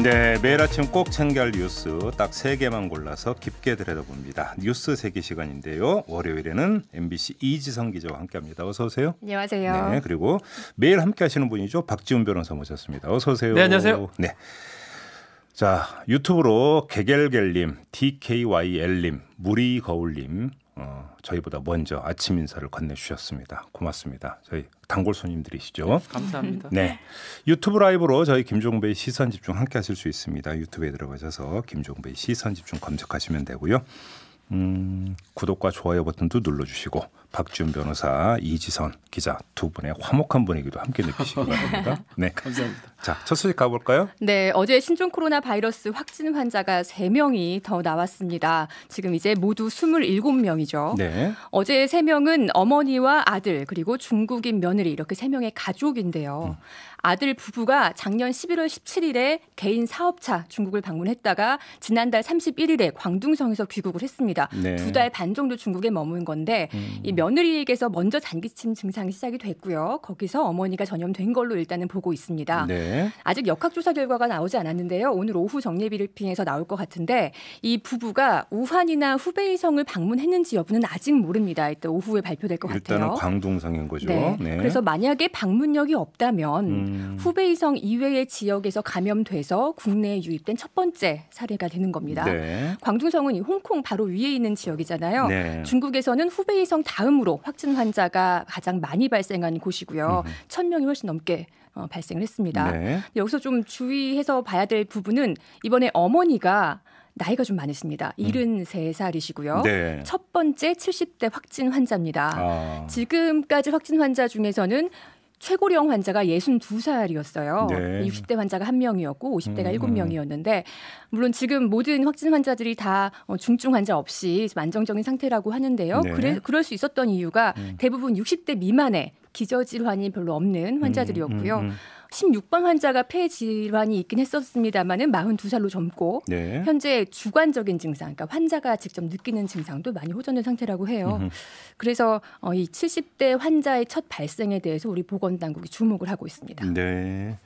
네, 매일 아침 꼭 챙겨야 할 뉴스 딱 3개만 골라서 깊게 들여다봅니다. 뉴스 세계 시간인데요. 월요일에는 MBC 이지성 기자와 함께합니다. 어서 오세요. 안녕하세요. 네, 그리고 매일 함께하시는 분이죠. 박지훈 변호사 모셨습니다. 어서 오세요. 네, 안녕하세요. 네. 자, 유튜브로 개겔겔님, DKYL님, 무리거울님 저희보다 먼저 아침 인사를 건네주셨습니다. 고맙습니다. 저희 단골 손님들이시죠. 감사합니다. 네, 유튜브 라이브로 저희 김종배의 시선집중 함께 하실 수 있습니다. 유튜브에 들어가셔서 김종배의 시선집중 검색하시면 되고요. 구독과 좋아요 버튼도 눌러주시고 박지훈 변호사, 이지선 기자 두 분의 화목한 분위기도 함께 느끼시기 바랍니다. 네, 감사합니다. 자, 첫 소식 가볼까요? 네, 어제 신종 코로나 바이러스 확진 환자가 3명이 더 나왔습니다. 지금 이제 모두 27명이죠. 네. 어제 3명은 어머니와 아들 그리고 중국인 며느리 이렇게 3명의 가족인데요. 아들 부부가 작년 11월 17일에 개인 사업차 중국을 방문했다가 지난달 31일에 광둥성에서 귀국을 했습니다. 네. 2달 반 정도 중국에 머문 건데 이 며느리에게서 먼저 잔기침 증상이 시작이 됐고요. 거기서 어머니가 전염된 걸로 일단은 보고 있습니다. 네. 아직 역학조사 결과가 나오지 않았는데요. 오늘 오후 정례 브리핑에서 나올 것 같은데 이 부부가 우한이나 후베이성을 방문했는지 여부는 아직 모릅니다. 일단 오후에 발표될 것 일단은 같아요. 광둥성인 거죠. 네. 네. 그래서 만약에 방문력이 없다면 후베이성 이외의 지역에서 감염돼서 국내에 유입된 첫 번째 사례가 되는 겁니다. 네. 광둥성은 이 홍콩 바로 위에 있는 지역이잖아요. 네. 중국에서는 후베이성 다음으로 확진 환자가 가장 많이 발생한 곳이고요. 1,000명이 훨씬 넘게 발생을 했습니다. 네. 여기서 좀 주의해서 봐야 될 부분은 이번에 어머니가 나이가 좀 많으십니다. 73살이시고요. 네. 첫 번째 70대 확진 환자입니다. 아. 지금까지 확진 환자 중에서는 최고령 환자가 62살이었어요. 네. 60대 환자가 1명이었고 50대가 7명이었는데 물론 지금 모든 확진 환자들이 다 중증 환자 없이 안정적인 상태라고 하는데요. 네. 그럴 수 있었던 이유가 대부분 60대 미만의 기저질환이 별로 없는 환자들이었고요. 16번 환자가 폐 질환이 있긴 했었습니다마는 42살로 젊고 네. 현재 주관적인 증상, 그러니까 환자가 직접 느끼는 증상도 많이 호전된 상태라고 해요. 그래서 이 70대 환자의 첫 발생에 대해서 우리 보건당국이 주목을 하고 있습니다. 네.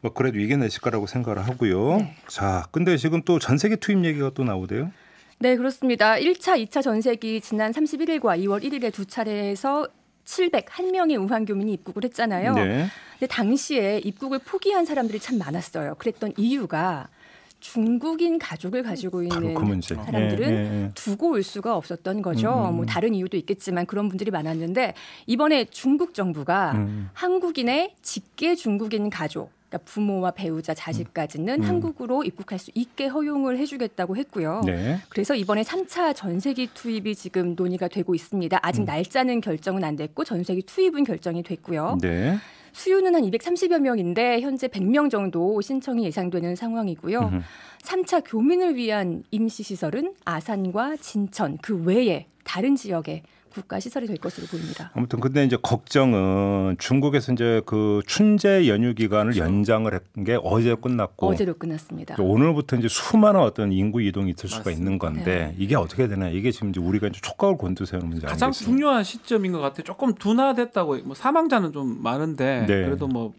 뭐 그래도 이겨내실 거라고 생각을 하고요. 네. 자, 근데 지금 또 전세계 투입 얘기가 또 나오대요. 네, 그렇습니다. 1차, 2차 전세기 지난 31일과 2월 1일에 두 차례에서 701명의 우한 교민이 입국을 했잖아요. 네. 근데 당시에 입국을 포기한 사람들이 참 많았어요. 그랬던 이유가 중국인 가족을 가지고 바로 있는 그 문제. 사람들은 네. 두고 올 수가 없었던 거죠. 뭐 다른 이유도 있겠지만 그런 분들이 많았는데 이번에 중국 정부가 한국인의 직계 중국인 가족 그러니까 부모와 배우자, 자식까지는 한국으로 입국할 수 있게 허용을 해주겠다고 했고요. 네. 그래서 이번에 3차 전세기 투입이 지금 논의가 되고 있습니다. 아직 날짜는 결정은 안 됐고 전세기 투입은 결정이 됐고요. 네. 수요는 한 230여 명인데 현재 100명 정도 신청이 예상되는 상황이고요. 3차 교민을 위한 임시시설은 아산과 진천 그 외에 다른 지역에 국가 시설이 될 것으로 보입니다. 아무튼 근데 이제 걱정은 중국에서 이제 그 춘제 연휴 기간을 연장을 한 게 어제 끝났고 어제로 끝났습니다. 오늘부터 이제 수많은 어떤 인구 이동이 있을 수가 맞습니다. 있는 건데 네. 이게 어떻게 되나 이게 지금 이제 우리가 이제 촉각을 곤두세우는 문제 가장 아니겠습니까? 중요한 시점인 것 같아요. 조금 둔화됐다고 뭐 사망자는 좀 많은데 네. 그래도 뭐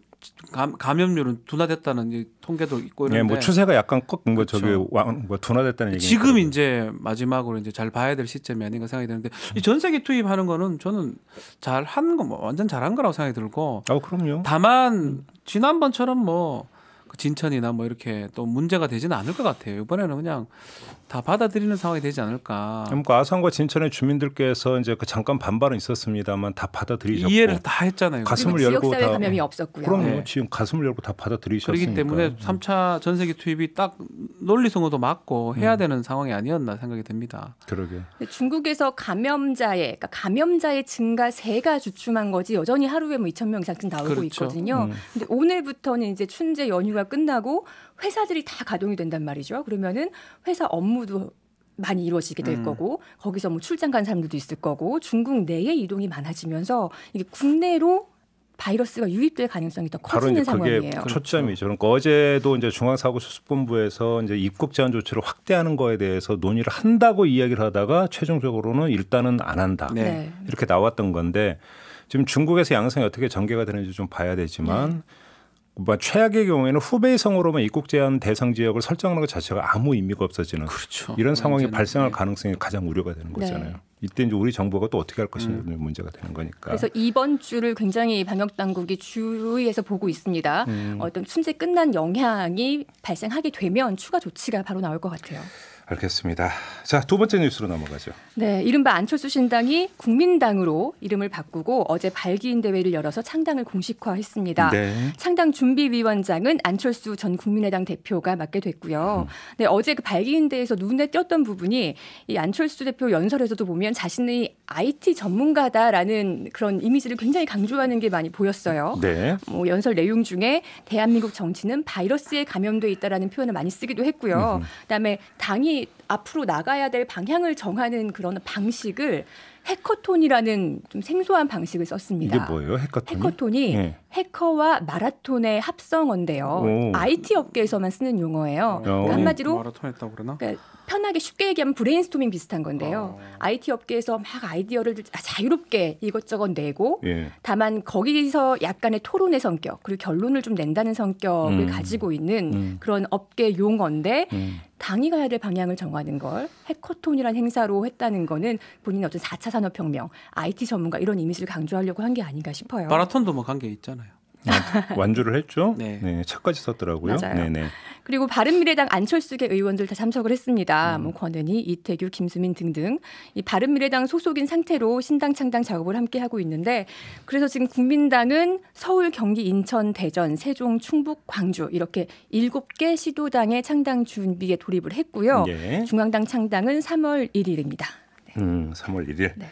감염률은 둔화됐다는 이제 통계도 있고 네, 이런데 뭐 추세가 약간 뭐 그렇죠. 저기 뭐 둔화됐다는 얘기. 지금 이제 마지막으로 이제 잘 봐야 될 시점이 아닌가 생각이 드는데 이 전세기 투입하는 거는 저는 잘한 거 뭐 완전 잘한 거라고 생각이 들고 그럼요. 다만 지난번처럼 뭐 그 진천이나 뭐 이렇게 또 문제가 되지는 않을 것 같아요. 이번에는 그냥 다 받아들이는 상황이 되지 않을까. 그 아산과 진천의 주민들께서 이제 그 잠깐 반발은 있었습니다만 다 받아들이셨고 이해를 다 했잖아요. 가슴을 그리고 열고 지역사회 다 감염이 없었고요. 그럼요. 네. 지금 가슴을 열고 다 받아들이셨으니까. 그렇기 때문에 3차 전세기 투입이 딱 논리성어도 맞고 해야 되는 상황이 아니었나 생각이 됩니다. 그러게. 중국에서 그러니까 감염자의 증가세가 주춤한 거지 여전히 하루에 뭐 2,000명 이상 나오고 그렇죠. 있거든요. 근데 오늘부터는 이제 춘제 연휴가 끝나고 회사들이 다 가동이 된단 말이죠. 그러면은 회사 업무도 많이 이루어지게 될 거고 거기서 뭐 출장 간 사람들도 있을 거고 중국 내에 이동이 많아지면서 이게 국내로 바이러스가 유입될 가능성이 더 바로 커지는 이제 그게 상황이에요. 초점이죠. 그러니까 어제도 이제 중앙사고수습본부에서 이제 입국 제한 조치를 확대하는 거에 대해서 논의를 한다고 이야기를 하다가 최종적으로는 일단은 안 한다. 네. 이렇게 나왔던 건데 지금 중국에서 양성이 어떻게 전개가 되는지 좀 봐야 되지만 최악의 경우에는 후베이 성으로만 입국 제한 대상 지역을 설정하는 것 자체가 아무 의미가 없어지는 그렇죠. 이런 상황이 완전히, 발생할 네. 가능성이 가장 우려가 되는 거잖아요. 네. 이때 이제 우리 정부가 또 어떻게 할 것이냐 문제가 되는 거니까. 그래서 이번 주를 굉장히 방역 당국이 주의해서 보고 있습니다. 어떤 춘제 끝난 영향이 발생하게 되면 추가 조치가 바로 나올 것 같아요. 알겠습니다. 자, 두 번째 뉴스로 넘어가죠. 네, 이른바 안철수 신당이 국민당으로 이름을 바꾸고 어제 발기인 대회를 열어서 창당을 공식화했습니다. 네. 창당 준비위원장은 안철수 전 국민의당 대표가 맡게 됐고요. 네, 어제 그 발기인 대회에서 눈에 띄었던 부분이 이 안철수 대표 연설에서도 보면 자신이 IT 전문가다라는 그런 이미지를 굉장히 강조하는 게 많이 보였어요. 네. 뭐 연설 내용 중에 대한민국 정치는 바이러스에 감염돼 있다라는 표현을 많이 쓰기도 했고요. 그다음에 당이 앞으로 나가야 될 방향을 정하는 그런 방식을 해커톤이라는 좀 생소한 방식을 썼습니다. 이게 뭐예요? 해커톤이 네. 해커와 마라톤의 합성어인데요. 오. IT 업계에서만 쓰는 용어예요. 그러니까 오. 한마디로 마라톤 했다고 그러나? 그러니까 편하게 쉽게 얘기하면 브레인스토밍 비슷한 건데요. IT 업계에서 막 아이디어를 자유롭게 이것저것 내고 예. 다만 거기서 약간의 토론의 성격 그리고 결론을 좀 낸다는 성격을 가지고 있는 그런 업계 용어인데 당이 가야 될 방향을 정하는 걸 해커톤이라는 행사로 했다는 거는 본인의 어떤 4차 산업혁명, IT 전문가 이런 이미지를 강조하려고 한 게 아닌가 싶어요. 마라톤도 뭐 관계 있잖아요. 완주를 했죠. 네. 네, 차까지 썼더라고요. 맞아요. 네네. 그리고 바른미래당 안철수계 의원들 다 참석을 했습니다. 뭐 권은희, 이태규, 김수민 등등 이 바른미래당 소속인 상태로 신당 창당 작업을 함께 하고 있는데 그래서 지금 국민당은 서울, 경기, 인천, 대전, 세종, 충북, 광주 이렇게 7개 시도당의 창당 준비에 돌입을 했고요. 예. 중앙당 창당은 3월 1일입니다. 3월 1일. 네.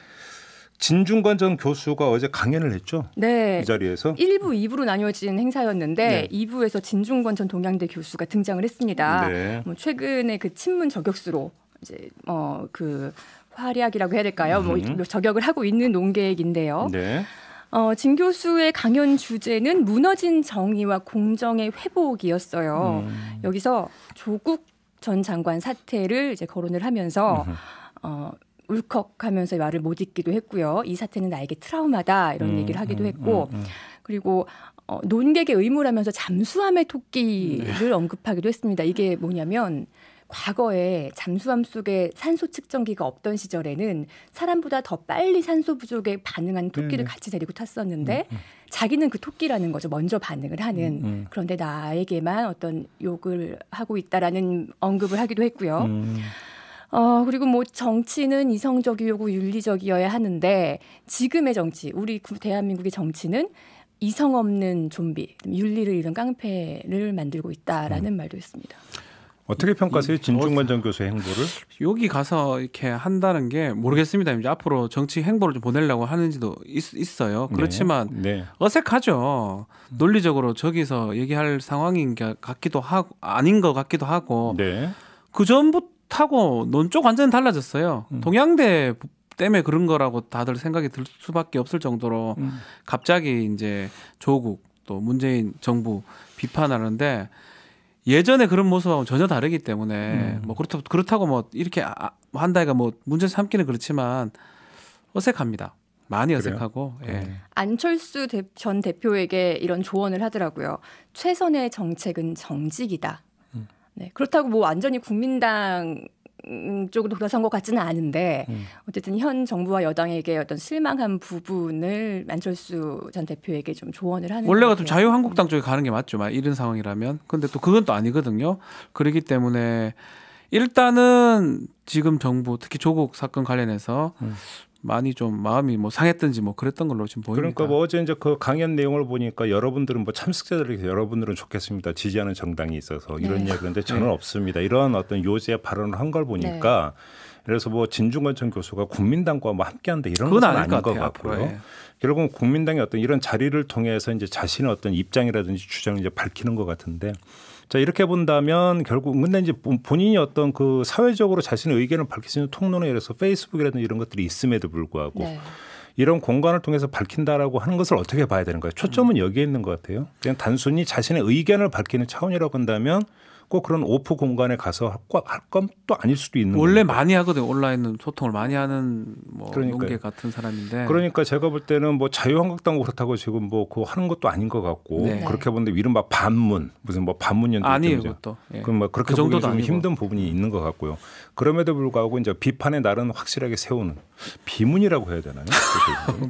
진중권 전 교수가 어제 강연을 했죠. 네. 이 자리에서. 1부, 2부로 나뉘어진 행사였는데 네. 2부에서 진중권 전 동양대 교수가 등장을 했습니다. 네. 뭐 최근에 그 친문 저격수로 이제 그 활약이라고 해야 될까요? 뭐 저격을 하고 있는 논객인데요. 네. 진 교수의 강연 주제는 무너진 정의와 공정의 회복이었어요. 여기서 조국 전 장관 사태를 이제 거론을 하면서 울컥하면서 말을 못 잇기도 했고요. 이 사태는 나에게 트라우마다 이런 얘기를 하기도 했고 그리고 논객의 의무라면서 잠수함의 토끼를 언급하기도 했습니다. 이게 뭐냐면 과거에 잠수함 속에 산소 측정기가 없던 시절에는 사람보다 더 빨리 산소 부족에 반응하는 토끼를 같이 데리고 탔었는데 자기는 그 토끼라는 거죠. 먼저 반응을 하는. 그런데 나에게만 어떤 욕을 하고 있다라는 언급을 하기도 했고요. 그리고 뭐 정치는 이성적이고 윤리적이어야 하는데 지금의 정치, 우리 대한민국의 정치는 이성 없는 좀비, 윤리를 잃은 깡패를 만들고 있다라는 말도 했습니다. 어떻게 평가하세요? 진중권 전 교수의 행보를? 여기 가서 이렇게 한다는 게 모르겠습니다. 이제 앞으로 정치 행보를 좀 보내려고 하는지도 있어요. 그렇지만 네. 어색하죠. 논리적으로 저기서 얘기할 상황인 것 같기도 하고 아닌 것 같기도 하고 네. 그 전부터하고 논쪽 완전히 달라졌어요. 동양대 때문에 그런 거라고 다들 생각이 들 수밖에 없을 정도로 갑자기 이제 조국 또 문재인 정부 비판하는데 예전에 그런 모습하고 전혀 다르기 때문에 뭐 그렇다고 뭐 이렇게 한다니까 뭐 문제 삼기는 그렇지만 어색합니다. 많이 어색하고. 예. 안철수 전 대표에게 이런 조언을 하더라고요. 최선의 정책은 정직이다. 네, 그렇다고 뭐 완전히 국민당 쪽으로 돌아선 것 같지는 않은데 어쨌든 현 정부와 여당에게 어떤 실망한 부분을 안철수 전 대표에게 좀 조언을 하는 원래 것 같으면 같아요. 자유한국당 쪽에 가는 게 맞죠. 이런 상황이라면. 근데 또 그건 또 아니거든요. 그렇기 때문에 일단은 지금 정부 특히 조국 사건 관련해서 많이 좀 마음이 뭐 상했든지 뭐 그랬던 걸로 지금 보입니다. 그러니까 뭐 어제 이제 그 강연 내용을 보니까 여러분들은 뭐 참석자들에게 여러분들은 좋겠습니다. 지지하는 정당이 있어서 이런 네. 이야기인데 저는 없습니다. 이런 어떤 요새 발언을 한 걸 보니까 그래서 뭐 진중권 전 교수가 국민당과 뭐 함께한다 이런 그건 것은 아닐 아닌 것 것 같아요, 같고요. 앞으로. 예. 결국은 국민당의 어떤 이런 자리를 통해서 이제 자신의 어떤 입장이라든지 주장을 이제 밝히는 것 같은데. 자, 이렇게 본다면 결국 근데 이제 본인이 어떤 그 사회적으로 자신의 의견을 밝힐 수 있는 통로에 의해서 페이스북이라든지 이런 것들이 있음에도 불구하고 네. 이런 공간을 통해서 밝힌다라고 하는 것을 어떻게 봐야 되는 거예요? 초점은 여기에 있는 것 같아요. 그냥 단순히 자신의 의견을 밝히는 차원이라고 한다면 꼭 그런 오프 공간에 가서 할 건 또 아닐 수도 있는 원래 거니까. 많이 하거든요. 온라인 소통을 많이 하는 뭐 그러니까요. 용계 같은 사람인데. 그러니까 제가 볼 때는 뭐 자유한국당 그렇다고 지금 뭐 그거 하는 것도 아닌 것 같고 네. 그렇게 보는데 이른바 반문 무슨 뭐 반문 연대 아니에요, 그것도. 예. 그럼 뭐 그렇게 그 보기 정도도 좀 아니고. 힘든 부분이 있는 것 같고요. 그럼에도 불구하고 이제 비판의 날은 확실하게 세우는 비문이라고 해야 되나요?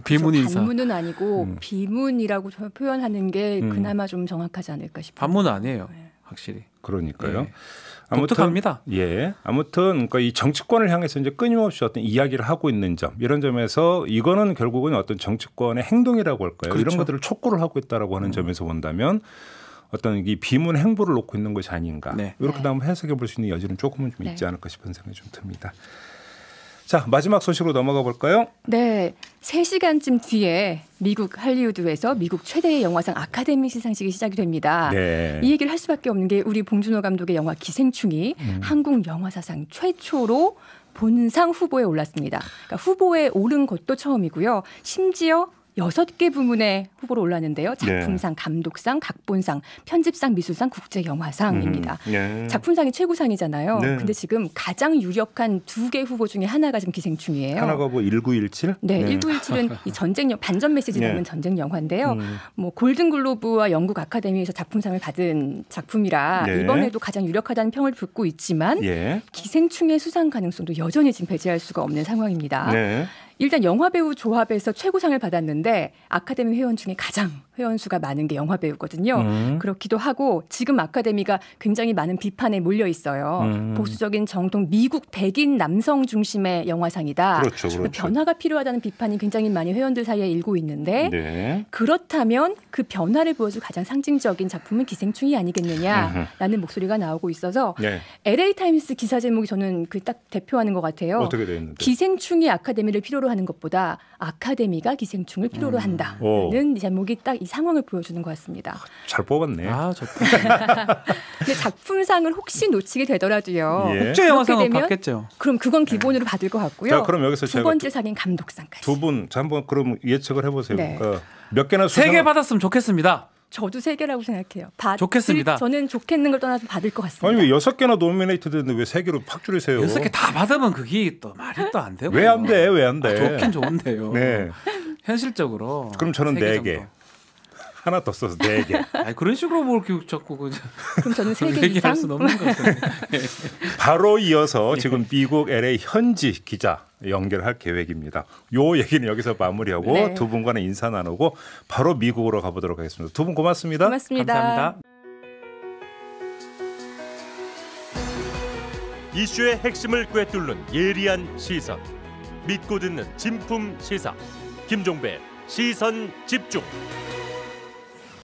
비문 인사. 반문은 아니고 비문이라고 표현하는 게 그나마 좀 정확하지 않을까 싶어요. 반문은 아니에요. 네. 확실히. 그러니까요. 예. 독특합니다. 예. 아무튼 그러니까 이 정치권을 향해서 이제 끊임없이 어떤 이야기를 하고 있는 점 이런 점에서 이거는 결국은 어떤 정치권의 행동이라고 할까요? 그렇죠. 이런 것들을 촉구를 하고 있다라고 하는 점에서 본다면 어떤 이 비문 행보를 놓고 있는 것이 아닌가. 네. 이렇게 네. 한번 해석해 볼 수 있는 여지는 조금은 좀 네. 있지 않을까 싶은 생각이 좀 듭니다. 자, 마지막 소식으로 넘어가 볼까요? 네, 3시간쯤 뒤에 미국 할리우드에서 미국 최대의 영화상 아카데미 시상식이 시작이 됩니다. 네. 이 얘기를 할 수밖에 없는 게 우리 봉준호 감독의 영화 기생충이 한국 영화사상 최초로 본상 후보에 올랐습니다. 그러니까 후보에 오른 것도 처음이고요. 심지어 6개 부문에 후보로 올랐는데요. 작품상, 감독상, 각본상, 편집상, 미술상, 국제영화상입니다. 네. 작품상이 최고상이잖아요. 네. 근데 지금 가장 유력한 2개 후보 중에 하나가 지금 기생충이에요. 하나가 뭐 1917? 네, 1917은 이 전쟁 반전 메시지 담은 전쟁 영화인데요. 뭐 골든글로브와 영국 아카데미에서 작품상을 받은 작품이라 네. 이번에도 가장 유력하다는 평을 듣고 있지만 예. 기생충의 수상 가능성도 여전히 지금 배제할 수가 없는 상황입니다. 네. 일단 영화배우 조합에서 최고상을 받았는데 아카데미 회원 중에 가장 회원수가 많은 게 영화배우거든요. 그렇기도 하고 지금 아카데미가 굉장히 많은 비판에 몰려 있어요. 보수적인 정통 미국 백인 남성 중심의 영화상이다. 그렇죠, 그렇죠. 변화가 필요하다는 비판이 굉장히 많이 회원들 사이에 일고 있는데 네. 그렇다면 그 변화를 보여줄 가장 상징적인 작품은 기생충이 아니겠느냐라는 목소리가 나오고 있어서 네. LA 타임스 기사 제목이 저는 그 딱 대표하는 것 같아요. 어떻게 되어 있는데? 기생충이 아카데미를 필요로 하는 것보다 아카데미가 기생충을 필요로 한다는 이 제목이 딱 이 상황을 보여주는 것 같습니다. 잘 뽑았네. 아, 좋다. 근데 작품상을 혹시 놓치게 되더라도요. 예. 국제 영화상은 받겠죠. 그럼 그건 기본으로 받을 것 같고요. 자, 그럼 여기서 두 제가 번째 상인 감독상까지. 두 분 한번 그럼 예측을 해보세요. 네. 그러니까 몇 개나 수상? 3개 받았으면 좋겠습니다. 저도 3개라고 생각해요. 좋겠습니다. 저는 좋겠는 걸 떠나서 받을 것 같습니다. 아니 왜 6개나 노미네이트 됐는데 왜 3개로 팍 줄이세요? 6개 다 받으면 그게 또 말이 또 안 되고. 왜 안 돼? 왜 안 돼? 좋긴 좋은데요. 네. 현실적으로. 그럼 저는 3개 4개. 정도. 하나 더 써서 4개. 아니, 그런 식으로 뭘 이렇게 자꾸 그럼 저는 3개 이상. 얘기할 수는 없는 것 같은데. 바로 이어서 지금 미국 LA 현지 기자 연결할 계획입니다. 요 얘기는 여기서 마무리하고 네. 두 분과는 인사 나누고 바로 미국으로 가보도록 하겠습니다. 두 분 고맙습니다. 고맙습니다. 감사합니다. 이슈의 핵심을 꿰뚫는 예리한 시선, 믿고 듣는 진품 시사 김종배 시선 집중.